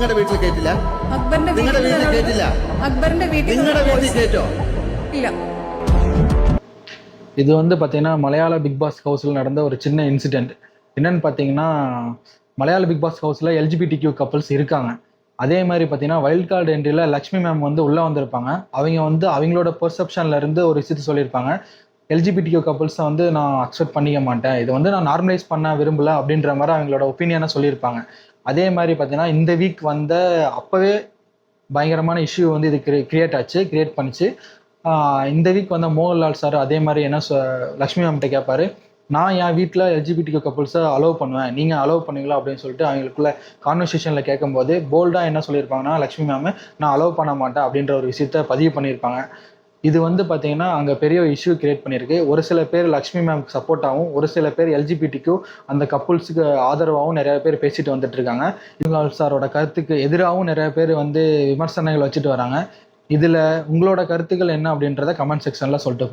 നിങ്ങളുടെ വീട്ടിൽ കേട്ടില്ല? നിങ്ങളുടെ വീട്ടിൽ കേട്ടില്ല? നിങ്ങളുടെ വീട്ടിൽ കേട്ടോ? ഇല്ല. இது வந்து பார்த்தீங்கன்னா மலையாள பிக் பாஸ் ஹவுஸில் நடந்த ஒரு சின்ன இன்சிடென்ட். என்னன்னு பார்த்தீங்கன்னா மலையாள பிக் பாஸ் ஹவுஸில் எல்ஜிபிடிக்யூ கப்பல்ஸ் இருக்காங்க. அதே மாதிரி பார்த்தீங்கன்னா வைல்ட் கார்டு என்ட்ரியில் லக்ஷ்மி மேம் வந்து உள்ளே வந்திருப்பாங்க. அவங்க வந்து அவங்களோட பெர்செப்ஷன்ல இருந்து ஒரு விஷயத்தை சொல்லியிருப்பாங்க. எல்ஜிபிடிக்யூ கப்பல்ஸை வந்து நான் அக்செப்ட் பண்ணிக்க மாட்டேன், இது வந்து நான் நார்மலைஸ் பண்ண விரும்பல அப்படின்ற மாதிரி அவங்களோட ஒப்பீனியனை சொல்லியிருப்பாங்க. அதே மாதிரி பார்த்தீங்கன்னா இந்த வீக் வந்த அப்போவே பயங்கரமான இஷ்யூ வந்து இது கிரியேட் பண்ணிச்சு. இந்த வீக் வந்த மோகன்லால் சார் அதே மாதிரி என்ன லக்ஷ்மி மேம்கிட்ட கேட்பாரு, நான் என் வீட்டில் எல்ஜிபிடிக்யூ கப்புள்ஸை அலோவ் பண்ணுவேன், நீங்கள் அலோவ் பண்ணுவீங்களா அப்படின்னு சொல்லிட்டு அவங்களுக்குள்ள கான்வர்சேஷனில் கேட்கும்போது போல்டாக என்ன சொல்லியிருப்பாங்கன்னா, லக்ஷ்மி மேம் நான் அலோவ் பண்ண மாட்டேன் அப்படின்ற ஒரு விஷயத்த பதிவு பண்ணியிருப்பாங்க. இது வந்து பார்த்தீங்கன்னா அங்கே பெரிய இஷ்யூ கிரியேட் பண்ணியிருக்கு. ஒரு சில பேர் லக்ஷ்மி மேம்க்கு சப்போர்ட்டாகவும், ஒரு சில பேர் எல்ஜிபிடிக்யூ அந்த கப்புள்ஸுக்கு ஆதரவாகவும் நிறைய பேர் பேசிட்டு வந்துட்டு இருக்காங்க. மோகன்லால் சாரோட கருத்துக்கு எதிராகவும் நிறைய பேர் வந்து விமர்சனங்கள் வச்சுட்டு வராங்க. இதில் உங்களோட கருத்துக்கள் என்ன அப்படின்றத கமெண்ட் செக்ஷனில் சொல்லிட்டு போங்க.